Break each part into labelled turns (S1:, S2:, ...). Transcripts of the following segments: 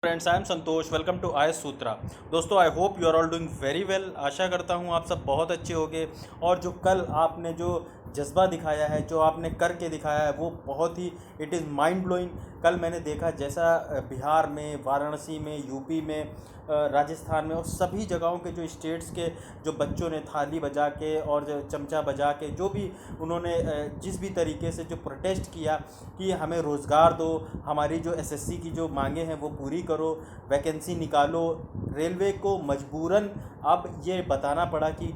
S1: Friends, I am Santosh. Welcome to I Sutra. दोस्तों, I hope you are all doing very well. आशा करता हूँ आप सब बहुत अच्छे होंगे। और जो कल आपने जो जज्बा दिखाया है, जो आपने करके दिखाया है, वो बहुत ही इट इज़ माइंड ब्लोइंग। कल मैंने देखा जैसा बिहार में, वाराणसी में, यूपी में, राजस्थान में और सभी जगहों के जो स्टेट्स के जो बच्चों ने थाली बजा के और जो चमचा बजा के जो भी उन्होंने जिस भी तरीके से जो प्रोटेस्ट किया कि हमें रोज़गार दो, हमारी जो एसएससी की जो मांगे हैं वो पूरी करो, वैकेंसी निकालो। रेलवे को मजबूरन अब ये बताना पड़ा कि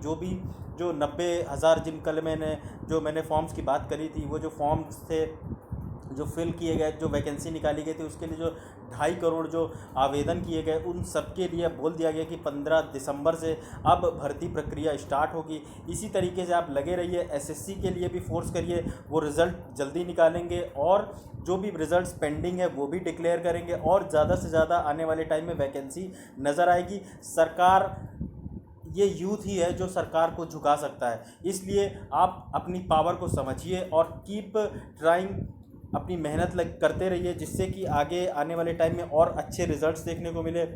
S1: जो 90,000 जिन कल मैंने फॉर्म्स की बात करी थी, वो जो फॉर्म्स थे जो फिल किए गए, जो वैकेंसी निकाली गई थी, उसके लिए जो 2.5 करोड़ जो आवेदन किए गए, उन सब के लिए बोल दिया गया कि 15 दिसंबर से अब भर्ती प्रक्रिया स्टार्ट होगी। इसी तरीके से आप लगे रहिए, एसएससी के लिए भी फोर्स करिए, वो रिज़ल्ट जल्दी निकालेंगे और जो भी रिज़ल्ट्स पेंडिंग है वो भी डिक्लेयर करेंगे और ज़्यादा से ज़्यादा आने वाले टाइम में वैकेंसी नज़र आएगी। सरकार, ये यूथ ही है जो सरकार को झुका सकता है, इसलिए आप अपनी पावर को समझिए और कीप ट्राइंग, अपनी मेहनत करते रहिए, जिससे कि आगे आने वाले टाइम में और अच्छे रिजल्ट्स देखने को मिले।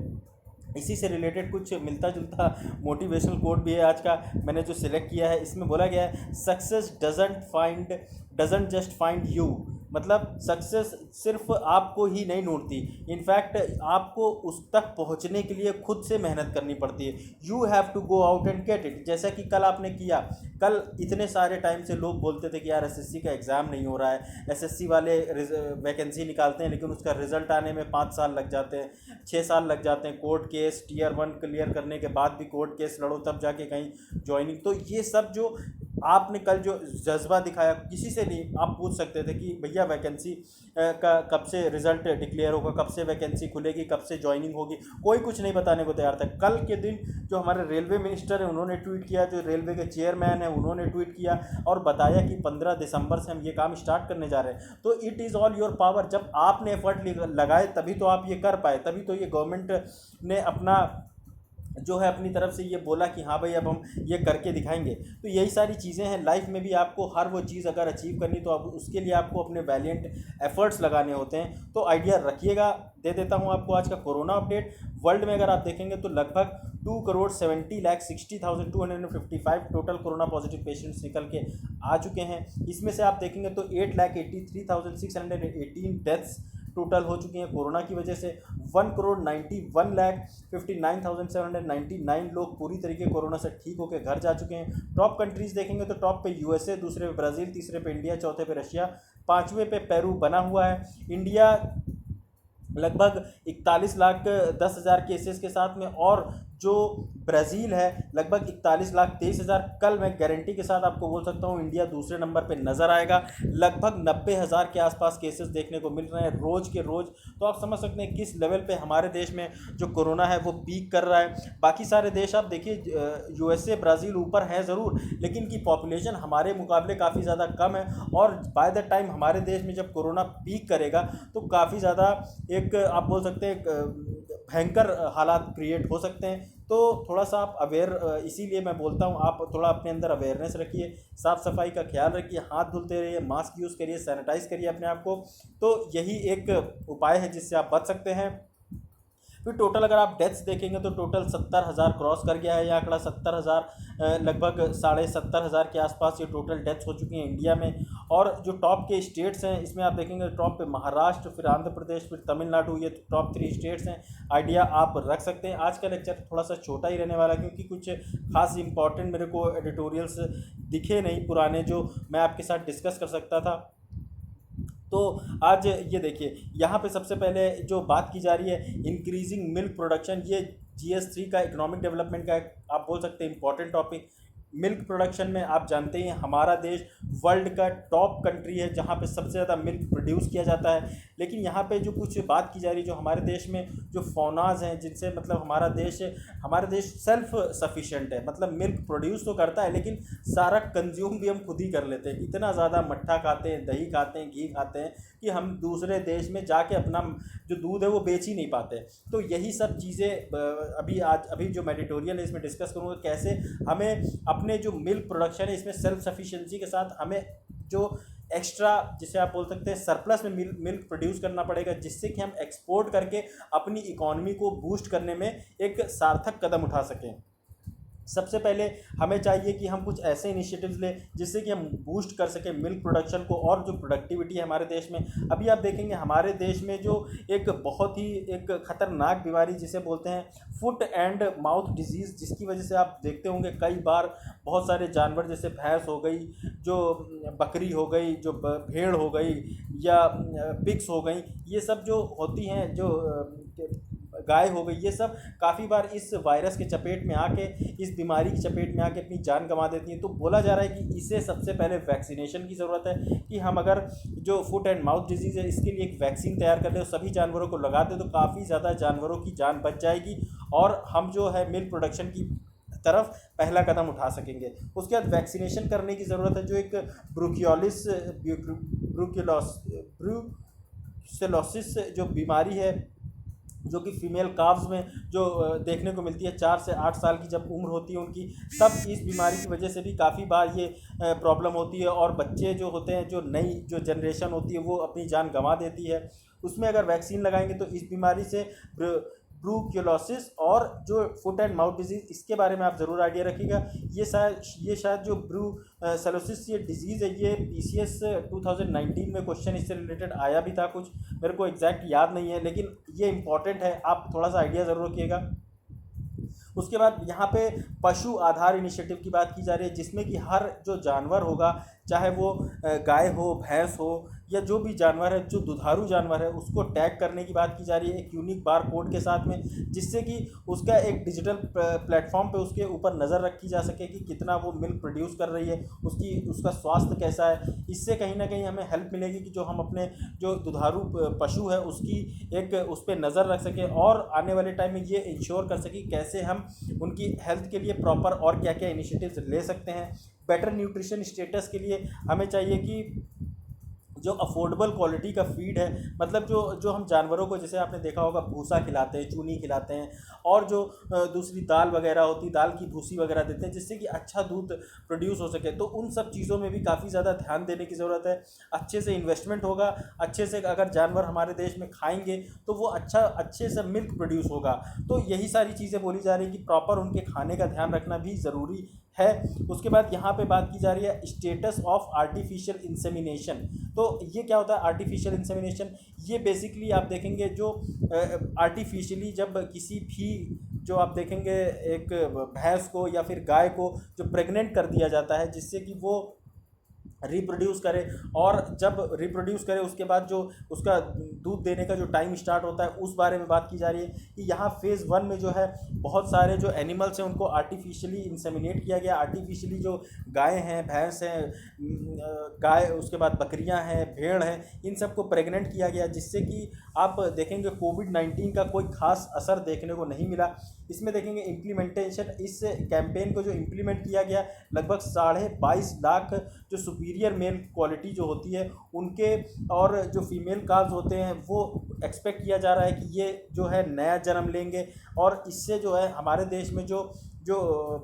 S1: इसी से रिलेटेड कुछ मिलता जुलता मोटिवेशनल कोट भी है आज का, मैंने जो सिलेक्ट किया है। इसमें बोला गया है, success doesn't just find you. मतलब सक्सेस सिर्फ आपको ही नहीं ढूंढती, इनफैक्ट आपको उस तक पहुंचने के लिए खुद से मेहनत करनी पड़ती है। You have to go out and get it, जैसा कि कल आपने किया। कल इतने सारे टाइम से लोग बोलते थे कि यार एसएससी का एग्ज़ाम नहीं हो रहा है, एसएससी वाले वैकेंसी निकालते हैं लेकिन उसका रिजल्ट आने में 5 साल लग जाते हैं, 6 साल लग जाते हैं, कोर्ट केस, टीयर 1 क्लियर करने के बाद भी कोर्ट केस लड़ो तब जाके कहीं ज्वाइनिंग। तो ये सब जो आपने कल जो जज्बा दिखाया, किसी से नहीं आप पूछ सकते थे कि भैया वैकेंसी का कब से रिज़ल्ट डिक्लेयर होगा, कब से वैकेंसी खुलेगी, कब से ज्वाइनिंग होगी, कोई कुछ नहीं बताने को तैयार था। कल के दिन जो हमारे रेलवे मिनिस्टर हैं उन्होंने ट्वीट किया, जो रेलवे के चेयरमैन हैं उन्होंने ट्वीट किया और बताया कि 15 दिसंबर से हम ये काम स्टार्ट करने जा रहे हैं। तो it is all your power. जब आपने एफर्ट लगाए तभी तो आप ये कर पाए, तभी तो ये गवर्नमेंट ने अपना जो है अपनी तरफ से ये बोला कि हाँ भाई अब हम ये करके दिखाएंगे। तो यही सारी चीज़ें हैं लाइफ में भी। आपको हर वो चीज़ अगर अचीव करनी तो अब उसके लिए आपको अपने वैलिएंट एफर्ट्स लगाने होते हैं। तो आइडिया रखिएगा। दे देता हूँ आपको आज का कोरोना अपडेट। वर्ल्ड में अगर आप देखेंगे तो लगभग 2,70,60,255 टोटल कोरोना पॉजिटिव पेशेंट्स निकल के आ चुके हैं। इसमें से आप देखेंगे तो 8,83,618 डेथ्स टोटल हो चुकी हैं कोरोना की वजह से। 1,91,59,799 लोग पूरी तरीके कोरोना से ठीक होकर घर जा चुके हैं। टॉप कंट्रीज़ देखेंगे तो टॉप पे यूएसए, दूसरे पे ब्राज़ील, तीसरे पे इंडिया, चौथे पे रशिया, पाँचवें पे पेरू बना हुआ है। इंडिया लगभग 41,10,000 केसेस के साथ में, और जो ब्राज़ील है लगभग 41,23,000। कल मैं गारंटी के साथ आपको बोल सकता हूँ इंडिया दूसरे नंबर पे नज़र आएगा। लगभग 90,000 के आसपास केसेस देखने को मिल रहे हैं रोज़ के रोज़। तो आप समझ सकते हैं किस लेवल पे हमारे देश में जो कोरोना है वो पीक कर रहा है। बाकी सारे देश आप देखिए, यूएसए, ब्राज़ील ऊपर है ज़रूर, लेकिन की पॉपुलेशन हमारे मुकाबले काफ़ी ज़्यादा कम है। और बाय द टाइम हमारे देश में जब कोरोना पीक करेगा तो काफ़ी ज़्यादा एक आप बोल सकते हैं भयंकर हालात क्रिएट हो सकते हैं। तो थोड़ा सा आप अवेयर, इसीलिए मैं बोलता हूँ आप थोड़ा अपने अंदर अवेयरनेस रखिए, साफ़ सफाई का ख्याल रखिए, हाथ धुलते रहिए, मास्क यूज़ करिए, सैनिटाइज करिए अपने आप को। तो यही एक उपाय है जिससे आप बच सकते हैं। फिर टोटल अगर आप डेथ्स देखेंगे तो टोटल 70,000 क्रॉस कर गया है। यह आंकड़ा 70,000, लगभग 70,500 के आसपास ये टोटल डेथ्स हो चुकी हैं इंडिया में। और जो टॉप के स्टेट्स हैं इसमें आप देखेंगे टॉप पे महाराष्ट्र, फिर आंध्र प्रदेश, फिर तमिलनाडु, ये टॉप 3 स्टेट्स हैं। आइडिया आप रख सकते हैं। आज का लेक्चर थोड़ा सा छोटा ही रहने वाला है क्योंकि कुछ खास इंपॉर्टेंट मेरे को एडिटोरियल्स दिखे नहीं पुराने जो मैं आपके साथ डिस्कस कर सकता था। तो आज ये देखिए, यहाँ पे सबसे पहले जो बात की जा रही है इंक्रीजिंग मिल्क प्रोडक्शन, ये GS3 का इकोनॉमिक डेवलपमेंट का आप बोल सकते हैं इंपॉर्टेंट टॉपिक। मिल्क प्रोडक्शन में आप जानते ही हैं हमारा देश वर्ल्ड का टॉप कंट्री है जहाँ पे सबसे ज़्यादा मिल्क प्रोड्यूस किया जाता है। लेकिन यहाँ पे जो कुछ बात की जा रही है, जो हमारे देश में जो फौनाज हैं जिनसे मतलब हमारा देश सेल्फ सफिशिएंट है, मतलब मिल्क प्रोड्यूस तो करता है लेकिन सारा कंज्यूम भी हम खुद ही कर लेते हैं। इतना ज़्यादा मट्ठा खाते हैं, दही खाते हैं, घी खाते हैं कि हम दूसरे देश में जाके अपना जो दूध है वो बेच ही नहीं पाते। तो यही सब चीज़ें अभी जो एडिटोरियल है इसमें डिस्कस करूँगा, कैसे हमें अपने जो मिल्क प्रोडक्शन है इसमें सेल्फ सफिशिएंसी के साथ हमें जो एक्स्ट्रा, जिसे आप बोल सकते हैं सरप्लस में मिल्क प्रोड्यूस करना पड़ेगा, जिससे कि हम एक्सपोर्ट करके अपनी इकॉनमी को बूस्ट करने में एक सार्थक कदम उठा सकें। सबसे पहले हमें चाहिए कि हम कुछ ऐसे इनिशिएटिव्स लें जिससे कि हम बूस्ट कर सकें मिल्क प्रोडक्शन को, और जो प्रोडक्टिविटी है हमारे देश में। अभी आप देखेंगे हमारे देश में जो एक बहुत ही एक ख़तरनाक बीमारी जिसे बोलते हैं फुट एंड माउथ डिजीज़, जिसकी वजह से आप देखते होंगे कई बार बहुत सारे जानवर जैसे भैंस हो गई, जो बकरी हो गई, जो भेड़ हो गई, या पिग्स हो गई, ये सब जो होती हैं, जो गाय हो गई, ये सब काफ़ी बार इस वायरस के चपेट में आके, इस बीमारी की चपेट में आके अपनी जान गंवा देती हैं। तो बोला जा रहा है कि इसे सबसे पहले वैक्सीनेशन की ज़रूरत है, कि हम अगर जो फुट एंड माउथ डिजीज़ है इसके लिए एक वैक्सीन तैयार कर दें और सभी जानवरों को लगा दें, तो काफ़ी ज़्यादा जानवरों की जान बच जाएगी और हम जो है मिल्क प्रोडक्शन की तरफ पहला कदम उठा सकेंगे। उसके बाद वैक्सीनेशन करने की ज़रूरत है। जो एक ब्रूसेलोसिस जो बीमारी है, जो कि फीमेल काव्स में जो देखने को मिलती है, 4 से 8 साल की जब उम्र होती है उनकी, तब इस बीमारी की वजह से भी काफ़ी बार ये प्रॉब्लम होती है और बच्चे जो होते हैं, जो नई जो जनरेशन होती है वो अपनी जान गंवा देती है। उसमें अगर वैक्सीन लगाएंगे तो इस बीमारी से ब्रूक्योलोसिस और जो फुट एंड माउथ डिजीज़, इसके बारे में आप ज़रूर आइडिया रखिएगा। ये शायद जो ब्रूसेलोसिस ये डिजीज़ है, ये PCS 2019 में क्वेश्चन इससे रिलेटेड आया भी था कुछ, मेरे को एग्जैक्ट याद नहीं है, लेकिन ये इंपॉर्टेंट है, आप थोड़ा सा आइडिया ज़रूर रखिएगा। उसके बाद यहाँ पे पशु आधार इनिशिएटिव की बात की जा रही है, जिसमें कि हर जो जानवर होगा, चाहे वो गाय हो, भैंस हो, या जो भी जानवर है, जो दुधारू जानवर है, उसको टैग करने की बात की जा रही है एक यूनिक बार कोड के साथ में, जिससे कि उसका एक डिजिटल प्लेटफॉर्म पे उसके ऊपर नज़र रखी जा सके कि कितना वो मिल्क प्रोड्यूस कर रही है, उसका स्वास्थ्य कैसा है। इससे कहीं ना कहीं हमें हेल्प मिलेगी कि जो हम अपने जो दुधारू पशु है उसकी एक उस पर नज़र रख सकें, और आने वाले टाइम में ये इंश्योर कर सकें कैसे हम उनकी हेल्थ के लिए प्रॉपर और क्या क्या इनिशिएटिव्स ले सकते हैं। बेटर न्यूट्रिशन स्टेटस के लिए हमें चाहिए कि जो अफोर्डेबल क्वालिटी का फीड है, मतलब जो जो हम जानवरों को, जैसे आपने देखा होगा, भूसा खिलाते हैं, चूनी खिलाते हैं, और जो दूसरी दाल वगैरह होती, दाल की भूसी वगैरह देते हैं, जिससे कि अच्छा दूध प्रोड्यूस हो सके। तो उन सब चीज़ों में भी काफ़ी ज़्यादा ध्यान देने की ज़रूरत है। अच्छे से इन्वेस्टमेंट होगा, अच्छे से अगर जानवर हमारे देश में खाएंगे तो वो अच्छे से मिल्क प्रोड्यूस होगा। तो यही सारी चीज़ें बोली जा रही है कि प्रॉपर उनके खाने का ध्यान रखना भी ज़रूरी है। उसके बाद यहाँ पे बात की जा रही है स्टेटस ऑफ आर्टिफिशियल इंसेमिनेशन। तो ये क्या होता है आर्टिफिशियल इंसेमिनेशन? ये बेसिकली आप देखेंगे जो आर्टिफिशियली जब किसी भी, जो आप देखेंगे एक भैंस को या फिर गाय को जो प्रेग्नेंट कर दिया जाता है, जिससे कि वो रिप्रोड्यूस करे, और जब रिप्रोड्यूस करे उसके बाद जो उसका दूध देने का जो टाइम स्टार्ट होता है, उस बारे में बात की जा रही है कि यहाँ फेज़ 1 में जो है बहुत सारे जो एनिमल्स हैं उनको आर्टिफिशियली इंसेमिनेट किया गया। आर्टिफिशियली जो गाय हैं, भैंस हैं, गाय, उसके बाद बकरियां हैं, भेड़ हैं, इन सबको प्रेग्नेंट किया गया, जिससे कि आप देखेंगे कोविड-19 का कोई खास असर देखने को नहीं मिला। इसमें देखेंगे इम्प्लीमेंटेशन, इस कैंपेन को जो इम्प्लीमेंट किया गया, लगभग 22.5 लाख जो सुपीरियर मेल क्वालिटी जो होती है उनके, और जो फीमेल काव्स होते हैं, वो एक्सपेक्ट किया जा रहा है कि ये जो है नया जन्म लेंगे, और इससे जो है हमारे देश में जो जो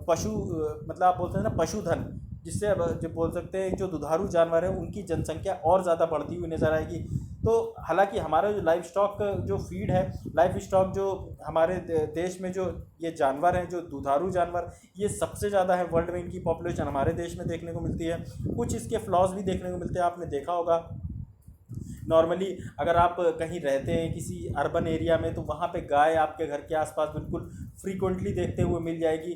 S1: पशु, मतलब आप बोलते हैं ना पशुधन, जिससे अब जो बोल सकते हैं जो दुधारू जानवर है उनकी जनसंख्या और ज़्यादा बढ़ती हुई नज़र आएगी। तो हालांकि हमारा जो लाइव स्टॉक जो फीड है, लाइव स्टॉक जो हमारे देश में जो ये जानवर हैं, जो दुधारू जानवर, ये सबसे ज़्यादा है वर्ल्ड में, इनकी पॉपुलेशन हमारे देश में देखने को मिलती है। कुछ इसके फ्लॉज भी देखने को मिलते हैं, आपने देखा होगा नॉर्मली अगर आप कहीं रहते हैं किसी अर्बन एरिया में, तो वहाँ पे गाय आपके घर के आसपास बिल्कुल फ्रीक्वेंटली देखते हुए मिल जाएगी,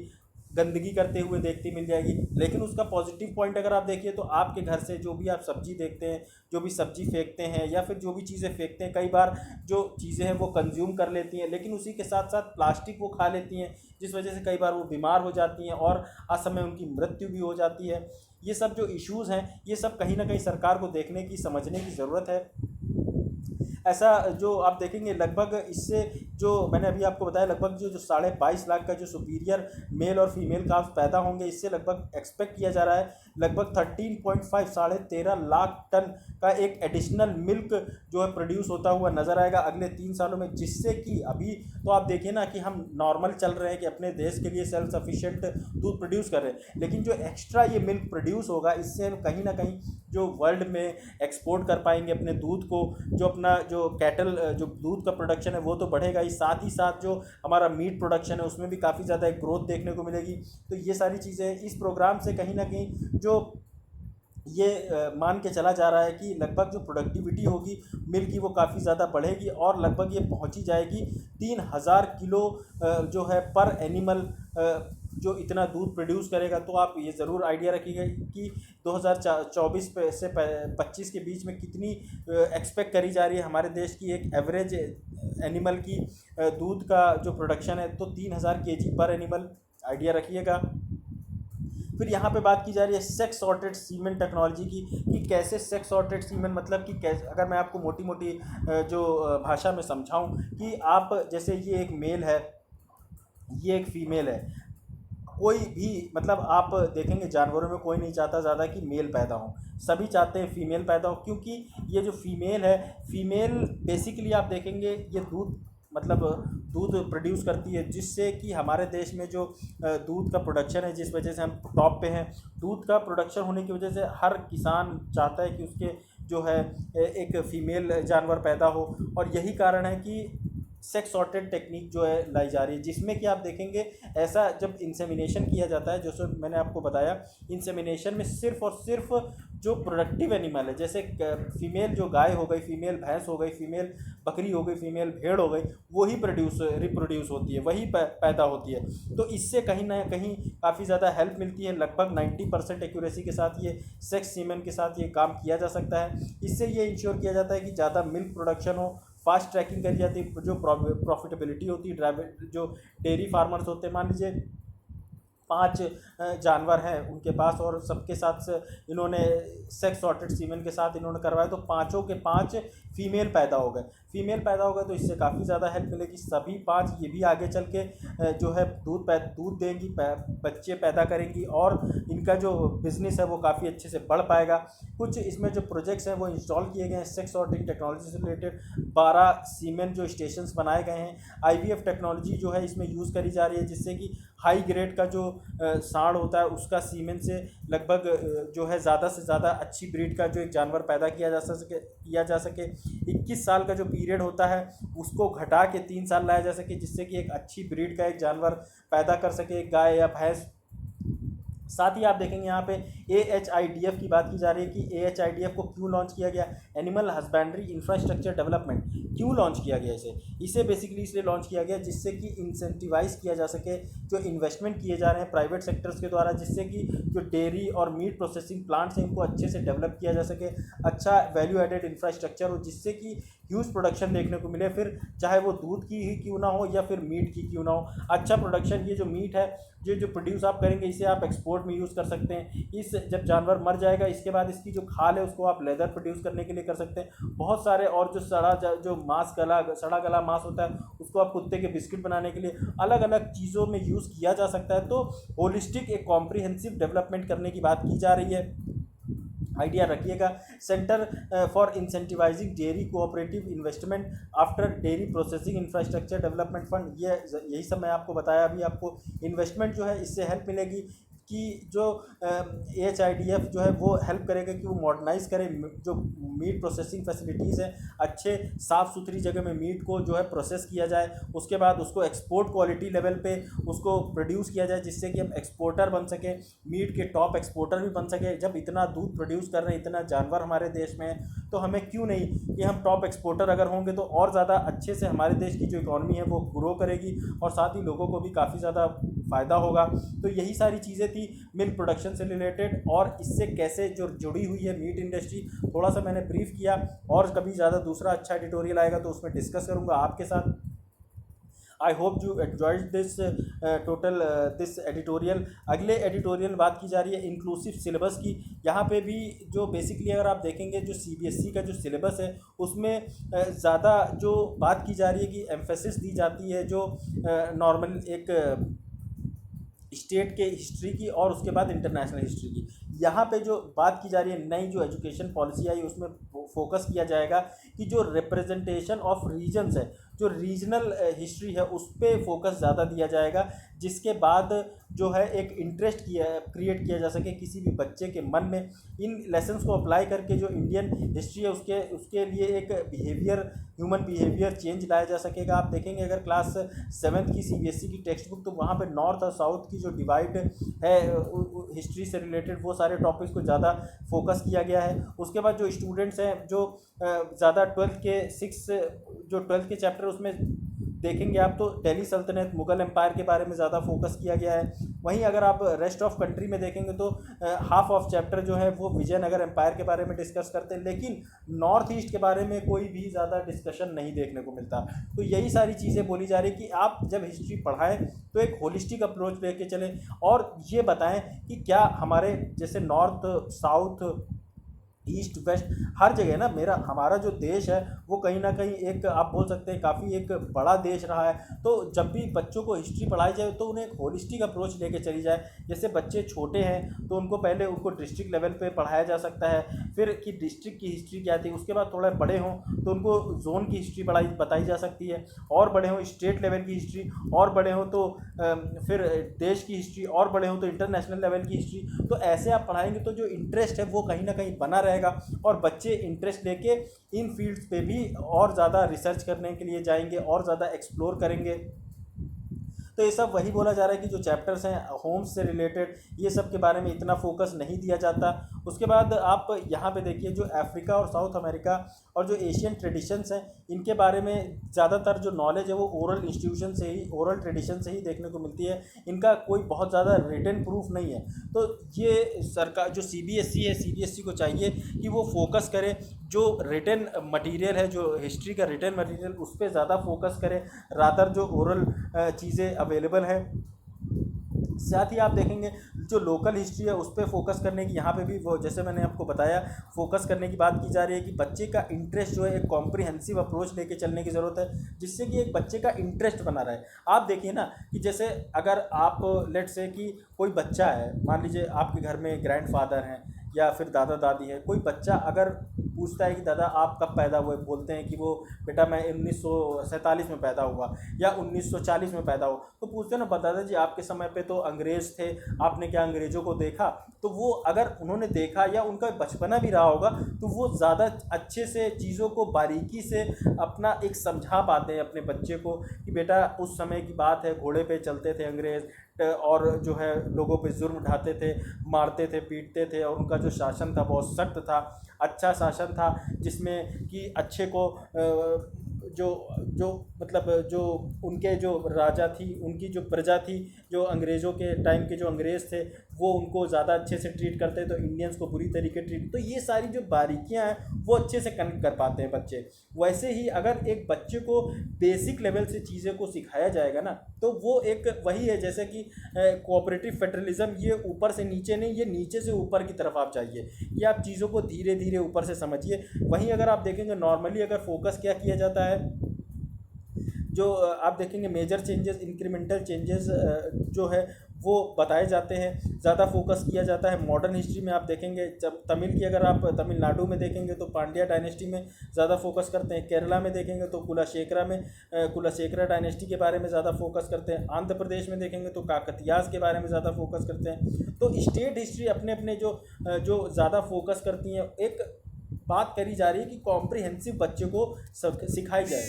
S1: गंदगी करते हुए देखती मिल जाएगी। लेकिन उसका पॉजिटिव पॉइंट अगर आप देखिए तो आपके घर से जो भी आप सब्ज़ी देखते हैं, जो भी सब्ज़ी फेंकते हैं या फिर जो भी चीज़ें फेंकते हैं, कई बार जो चीज़ें हैं वो कंज्यूम कर लेती हैं, लेकिन उसी के साथ साथ प्लास्टिक वो खा लेती हैं, जिस वजह से कई बार वो बीमार हो जाती हैं और असमय उनकी मृत्यु भी हो जाती है। ये सब जो इश्यूज़ हैं, ये सब कहीं ना कहीं सरकार को देखने की, समझने की ज़रूरत है। ऐसा जो आप देखेंगे लगभग इससे जो मैंने अभी आपको बताया लगभग जो जो 22.5 लाख का जो सुपीरियर मेल और फीमेल काव्स पैदा होंगे, इससे लगभग एक्सपेक्ट किया जा रहा है लगभग 13.5 13.5 लाख टन का एक एडिशनल मिल्क जो है प्रोड्यूस होता हुआ नजर आएगा अगले 3 सालों में, जिससे कि अभी तो आप देखिए ना कि हम नॉर्मल चल रहे हैं कि अपने देश के लिए सेल्फ सफिशिएंट दूध प्रोड्यूस कर रहे हैं, लेकिन जो एक्स्ट्रा ये मिल्क प्रोड्यूस होगा इससे हम कहीं ना कहीं जो वर्ल्ड में एक्सपोर्ट कर पाएंगे अपने दूध को, जो अपना जो कैटल जो दूध का प्रोडक्शन है वो तो बढ़ेगा ही साथ जो हमारा मीट प्रोडक्शन है उसमें भी काफ़ी ज़्यादा एक ग्रोथ देखने को मिलेगी। तो ये सारी चीज़ें इस प्रोग्राम से कहीं ना कहीं जो ये मान के चला जा रहा है कि लगभग जो प्रोडक्टिविटी होगी मिल्क की वो काफ़ी ज़्यादा बढ़ेगी और लगभग ये पहुंची जाएगी 3000 किलो जो है पर एनिमल जो इतना दूध प्रोड्यूस करेगा। तो आप ये ज़रूर आइडिया रखिएगा कि 2024 से 25 के बीच में कितनी एक्सपेक्ट करी जा रही है हमारे देश की एक एवरेज एनिमल की दूध का जो प्रोडक्शन है, तो 3000 kg पर एनिमल, आइडिया रखिएगा। फिर यहाँ पे बात की जा रही है सेक्स सॉर्टेड सीमेन टेक्नोलॉजी की, कि कैसे सेक्स सॉर्टेड सीमेन मतलब कि कैसे, अगर मैं आपको मोटी मोटी जो भाषा में समझाऊँ कि आप जैसे ये एक मेल है, ये एक फीमेल है, कोई भी मतलब आप देखेंगे जानवरों में कोई नहीं चाहता ज़्यादा कि मेल पैदा हो, सभी चाहते हैं फीमेल पैदा हो, क्योंकि ये जो फीमेल है, फीमेल बेसिकली आप देखेंगे ये दूध मतलब दूध प्रोड्यूस करती है, जिससे कि हमारे देश में जो दूध का प्रोडक्शन है, जिस वजह से हम टॉप पे हैं, दूध का प्रोडक्शन होने की वजह से हर किसान चाहता है कि उसके जो है एक फीमेल जानवर पैदा हो, और यही कारण है कि सेक्स सॉर्टेड टेक्निक जो है लाई जा रही है, जिसमें कि आप देखेंगे ऐसा जब इंसेमिनेशन किया जाता है, जैसे मैंने आपको बताया इंसेमिनेशन में सिर्फ और सिर्फ जो प्रोडक्टिव एनिमल है, जैसे फीमेल जो गाय हो गई, फीमेल भैंस हो गई, फीमेल बकरी हो गई, फीमेल भेड़ हो गई, वही रिप्रोड्यूस होती है, वही पैदा होती है। तो इससे कहीं ना कहीं काफ़ी ज़्यादा हेल्प मिलती है, लगभग 90% एक्यूरेसी के साथ ये सेक्स सीमेन के साथ ये काम किया जा सकता है। इससे ये इंश्योर किया जाता है कि ज़्यादा मिल्क प्रोडक्शन हो, फास्ट ट्रैकिंग करी जाती है, जो प्रॉफिटेबिलिटी होती है, जो डेयरी फार्मर्स होते हैं, मान लीजिए 5 जानवर हैं उनके पास और सबके साथ इन्होंने सेक्स सॉर्टेड सीमेन के साथ इन्होंने करवाया, तो पाँचों के 5 फीमेल पैदा हो गए, तो इससे काफ़ी ज़्यादा हेल्प मिलेगी। सभी 5 ये भी आगे चल के जो है दूध देंगी, बच्चे पैदा करेंगी, और इनका जो बिज़नेस है वो काफ़ी अच्छे से बढ़ पाएगा। कुछ इसमें जो प्रोजेक्ट्स हैं वो इंस्टॉल किए गए हैं सेक्स सॉर्टिंग टेक्नोलॉजी से रिलेटेड, 12 सीमेन जो स्टेशंस बनाए गए हैं। IVF टेक्नोलॉजी जो है इसमें यूज़ करी जा रही है, जिससे कि हाई ग्रेड का जो सांड होता है उसका सीमेन से लगभग जो है ज़्यादा से ज़्यादा अच्छी ब्रीड का जो एक जानवर पैदा किया जा सके। 21 साल का जो पीरियड होता है उसको घटा के 3 साल लाया जा सके, जिससे कि एक अच्छी ब्रीड का एक जानवर पैदा कर सके, गाय या भैंस। साथ ही आप देखेंगे यहाँ पे AHIDF की बात की जा रही है कि AHIDF को क्यों लॉन्च किया गया, एनिमल हस्बेंड्री इंफ्रास्ट्रक्चर डेवलपमेंट, क्यों लॉन्च किया गया इसे बेसिकली इसलिए लॉन्च किया गया जिससे कि इंसेंटिवाइज किया जा सके जो इन्वेस्टमेंट किए जा रहे हैं प्राइवेट सेक्टर्स के द्वारा, जिससे कि जो डेयरी और मीट प्रोसेसिंग प्लांट्स हैं इनको अच्छे से डेवलप किया जा सके, अच्छा वैल्यू एडेड इंफ्रास्ट्रक्चर हो, जिससे कि ह्यूज प्रोडक्शन देखने को मिले, फिर चाहे वो दूध की ही क्यों ना हो या फिर मीट की क्यों ना हो, अच्छा प्रोडक्शन। ये जो मीट है जो प्रोड्यूस आप करेंगे इसे आप एक्सपोर्ट में यूज़ कर सकते हैं। इस जब जानवर मर जाएगा इसके बाद इसकी जो खाल है उसको आप लेदर प्रोड्यूस करने के लिए कर सकते हैं। बहुत सारे और जो सड़ा गला मांस होता है उसको आप कुत्ते के बिस्किट बनाने के लिए अलग अलग चीज़ों में यूज़ किया जा सकता है। तो होलिस्टिक एक कॉम्प्रिहेंसिव डेवलपमेंट करने की बात की जा रही है, आइडिया रखिएगा। Centre for incentivising dairy cooperative investment after dairy processing infrastructure development fund, ये यही सब मैं आपको बताया। अभी आपको इन्वेस्टमेंट जो है इससे हेल्प मिलेगी कि जो AHIDF जो है वो हेल्प करेगा कि वो मॉडर्नाइज़ करे जो मीट प्रोसेसिंग फैसिलिटीज़ हैं, अच्छे साफ़ सुथरी जगह में मीट को जो है प्रोसेस किया जाए, उसके बाद उसको एक्सपोर्ट क्वालिटी लेवल पे उसको प्रोड्यूस किया जाए, जिससे कि हम एक्सपोर्टर बन सके, मीट के टॉप एक्सपोर्टर भी बन सके। जब इतना दूध प्रोड्यूस कर रहे हैं, इतना जानवर हमारे देश में है, तो हमें क्यों नहीं कि हम टॉप एक्सपोर्टर अगर होंगे तो और ज़्यादा अच्छे से हमारे देश की जो इकॉनमी है वो ग्रो करेगी और साथ ही लोगों को भी काफ़ी ज़्यादा फ़ायदा होगा। तो यही सारी चीज़ें थी मिल्क प्रोडक्शन से रिलेटेड, और इससे कैसे जो जुड़ी हुई है मीट इंडस्ट्री, थोड़ा सा मैंने ब्रीफ किया। और कभी ज़्यादा दूसरा अच्छा एडिटोरियल आएगा तो उसमें डिस्कस करूँगा आपके साथ। आई hope you enjoyed this total this editorial. अगले एडिटोरियल बात की जा रही है इंक्लूसिव सिलेबस की। यहाँ पे भी जो बेसिकली अगर आप देखेंगे जो सीबीएसई का जो सिलेबस है उसमें ज़्यादा जो बात की जा रही है कि एम्फेसिस दी जाती है जो नॉर्मल एक स्टेट के हिस्ट्री की और उसके बाद इंटरनेशनल हिस्ट्री की। यहाँ पे जो बात की जा रही है नई जो एजुकेशन पॉलिसी आई उसमें फोकस किया जाएगा कि जो रिप्रेजेंटेशन ऑफ रीजन्स है, जो रीजनल हिस्ट्री है उस पर फोकस ज़्यादा दिया जाएगा, जिसके बाद जो है एक इंटरेस्ट क्रिएट किया जा सके किसी भी बच्चे के मन में। इन लेसन्स को अप्लाई करके जो इंडियन हिस्ट्री है उसके लिए एक ह्यूमन बिहेवियर चेंज लाया जा सकेगा। आप देखेंगे अगर क्लास 7th की सीबीएसई की टेक्स्ट बुक, तो वहाँ पे नॉर्थ और साउथ की जो डिवाइड है हिस्ट्री से रिलेटेड वो सारे टॉपिक्स को ज़्यादा फोकस किया गया है। उसके बाद जो स्टूडेंट्स हैं जो ज़्यादा 12th के चैप्टर उसमें देखेंगे आप, तो दिल्ली सल्तनत, मुगल एम्पायर के बारे में ज़्यादा फोकस किया गया है। वहीं अगर आप रेस्ट ऑफ कंट्री में देखेंगे तो हाफ ऑफ चैप्टर जो है वो विजयनगर एम्पायर के बारे में डिस्कस करते हैं, लेकिन नॉर्थ ईस्ट के बारे में कोई भी ज़्यादा डिस्कशन नहीं देखने को मिलता। तो यही सारी चीज़ें बोली जा रही कि आप जब हिस्ट्री पढ़ाएं तो एक होलिस्टिक अप्रोच लेके चलें और ये बताएं कि क्या हमारे जैसे नॉर्थ, साउथ, ईस्ट, वेस्ट हर जगह ना हमारा जो देश है वो कहीं ना कहीं एक आप बोल सकते हैं काफ़ी एक बड़ा देश रहा है। तो जब भी बच्चों को हिस्ट्री पढ़ाई जाए तो उन्हें एक होलिस्टिक अप्रोच लेके चली जाए। जैसे बच्चे छोटे हैं तो उनको पहले उनको डिस्ट्रिक्ट लेवल पे पढ़ाया जा सकता है, फिर कि डिस्ट्रिक्ट की हिस्ट्री क्या थी, उसके बाद थोड़ा बड़े हों तो उनको जोन की हिस्ट्री बताई जा सकती है, और बड़े हों स्टेट लेवल की हिस्ट्री, और बड़े हों तो फिर देश की हिस्ट्री, और बड़े हों तो इंटरनेशनल लेवल की हिस्ट्री। तो ऐसे आप पढ़ाएंगे तो जो इंटरेस्ट है वो कहीं ना कहीं बना रहेगा और बच्चे इंटरेस्ट लेके इन फील्ड्स पे भी और ज़्यादा रिसर्च करने के लिए जाएंगे और ज़्यादा एक्सप्लोर करेंगे। तो ये सब वही बोला जा रहा है कि जो चैप्टर्स हैं होम्स से रिलेटेड ये सब के बारे में इतना फोकस नहीं दिया जाता। उसके बाद आप यहाँ पे देखिए जो अफ्रीका और साउथ अमेरिका और जो एशियन ट्रेडिशंस हैं इनके बारे में ज़्यादातर जो नॉलेज है वो ओरल इंस्टीट्यूशन से ही, ओरल ट्रेडिशन से ही देखने को मिलती है। इनका कोई बहुत ज़्यादा रिटन प्रूफ नहीं है। तो ये सरकार जो सीबीएसई है, सीबीएसई को चाहिए कि वो फोकस करे जो रिटन मटेरियल है, जो हिस्ट्री का रिटन मटेरियल उस पर ज़्यादा फोकस करें रादर जो ओरल चीज़ें अवेलेबल है। साथ ही आप देखेंगे जो लोकल हिस्ट्री है उस पर फोकस करने की, यहाँ पे भी वो जैसे मैंने आपको बताया फोकस करने की बात की जा रही है कि बच्चे का इंटरेस्ट जो है एक कॉम्प्रिहेंसिव अप्रोच लेके चलने की ज़रूरत है, जिससे कि एक बच्चे का इंटरेस्ट बना रहे। आप देखिए ना कि जैसे अगर आप लेट से कि कोई बच्चा है, मान लीजिए आपके घर में ग्रैंडफादर हैं या फिर दादा दादी है, कोई बच्चा अगर पूछता है कि दादा आप कब पैदा हुए, बोलते हैं कि वो बेटा मैं 1947 में पैदा हुआ या 1940 में पैदा हुआ, तो पूछते हैं ना दादाजी आपके समय पे तो अंग्रेज़ थे, आपने क्या अंग्रेज़ों को देखा? तो वो अगर उन्होंने देखा या उनका बचपना भी रहा होगा तो वो ज़्यादा अच्छे से चीज़ों को बारीकी से अपना एक समझा पाते हैं अपने बच्चे को कि बेटा उस समय की बात है, घोड़े पे चलते थे अंग्रेज़ और जो है लोगों पे जुर्म ढाते थे, मारते थे, पीटते थे, और उनका जो शासन था बहुत सख्त था, अच्छा शासन था जिसमें कि अच्छे को जो मतलब जो उनके जो राजा थी, उनकी जो प्रजा थी, जो अंग्रेज़ों के टाइम के जो अंग्रेज़ थे वो उनको ज़्यादा अच्छे से ट्रीट करते तो इंडियंस को बुरी तरीके ट्रीट। तो ये सारी जो बारीकियां हैं वो अच्छे से कनेक्ट कर पाते हैं बच्चे। वैसे ही अगर एक बच्चे को बेसिक लेवल से चीज़ें को सिखाया जाएगा ना तो वो एक वही है जैसे कि कोऑपरेटिव फेडरलिज्म, ये ऊपर से नीचे नहीं, ये नीचे से ऊपर की तरफ आप जाइए, ये आप चीज़ों को धीरे धीरे ऊपर से समझिए। वहीं अगर आप देखेंगे नॉर्मली अगर फोकस क्या किया जाता है, जो आप देखेंगे मेजर चेंजेस, इंक्रीमेंटल चेंजेस जो है वो बताए जाते हैं, ज़्यादा फोकस किया जाता है। मॉडर्न हिस्ट्री में आप देखेंगे जब तमिल की अगर आप तमिलनाडु में देखेंगे तो पांड्या डायनेस्टी में ज़्यादा फोकस करते हैं, केरला में देखेंगे तो कुलाशेखरा डायनेस्टी के बारे में ज़्यादा फोकस करते हैं, आंध्र प्रदेश में देखेंगे तो काकतियाज़ के बारे में ज़्यादा फोकस करते हैं। तो स्टेट हिस्ट्री अपने अपने जो ज़्यादा फोकस करती हैं, एक बात करी जा रही है कि कॉम्प्रिहेंसिव बच्चे को सिखाई जाए।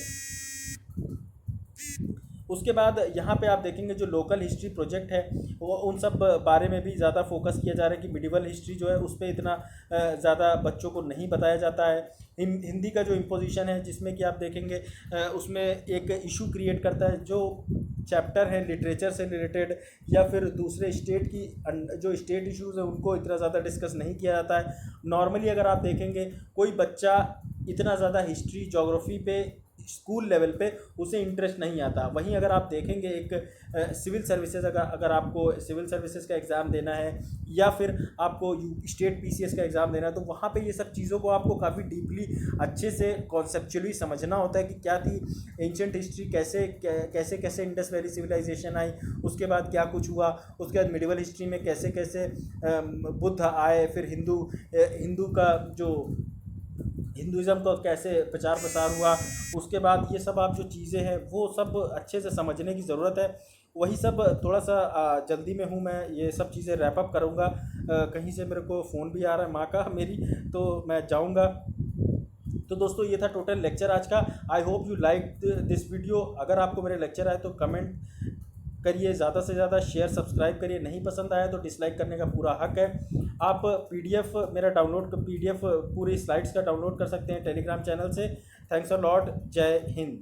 S1: उसके बाद यहाँ पे आप देखेंगे जो लोकल हिस्ट्री प्रोजेक्ट है वो उन सब बारे में भी ज़्यादा फोकस किया जा रहा है कि मिडिवल हिस्ट्री जो है उस पर इतना ज़्यादा बच्चों को नहीं बताया जाता है। हिंदी का जो इम्पोजिशन है जिसमें कि आप देखेंगे उसमें एक इशू क्रिएट करता है, जो चैप्टर है लिटरेचर से रिलेटेड या फिर दूसरे स्टेट की जो स्टेट इश्यूज़ है उनको इतना ज़्यादा डिस्कस नहीं किया जाता है। नॉर्मली अगर आप देखेंगे कोई बच्चा इतना ज़्यादा हिस्ट्री, ज्योग्राफी पे स्कूल लेवल पे उसे इंटरेस्ट नहीं आता। वहीं अगर आप देखेंगे एक सिविल सर्विसेज, अगर आपको सिविल सर्विसेज का एग्ज़ाम देना है या फिर आपको स्टेट पीसीएस का एग्ज़ाम देना है, तो वहाँ पे ये सब चीज़ों को आपको काफ़ी डीपली अच्छे से कॉन्सेप्चुअली समझना होता है कि क्या थी एंशंट हिस्ट्री, कैसे कैसे इंडस वैली सिविलाइजेशन आई, उसके बाद क्या कुछ हुआ, उसके बाद मिडिवल हिस्ट्री में कैसे कैसे बुद्ध आए, फिर हिंदू का जो हिंदुज़म का कैसे प्रचार प्रसार हुआ, उसके बाद ये सब आप जो चीज़ें हैं वो सब अच्छे से समझने की ज़रूरत है। वही सब थोड़ा सा जल्दी में हूँ, मैं ये सब चीज़ें रैप अप करूँगा। कहीं से मेरे को फ़ोन भी आ रहा है माँ का मेरी, तो मैं जाऊँगा। तो दोस्तों ये था टोटल लेक्चर आज का। आई hope you like this video. अगर आपको मेरे लेक्चर आए तो कमेंट करिए, ज़्यादा से ज़्यादा शेयर सब्सक्राइब करिए, नहीं पसंद आया तो डिसलाइक करने का पूरा हक है। आप पीडीएफ मेरा डाउनलोड पीडीएफ पूरी स्लाइड्स का डाउनलोड कर सकते हैं टेलीग्राम चैनल से। Thanks a lot. जय हिंद।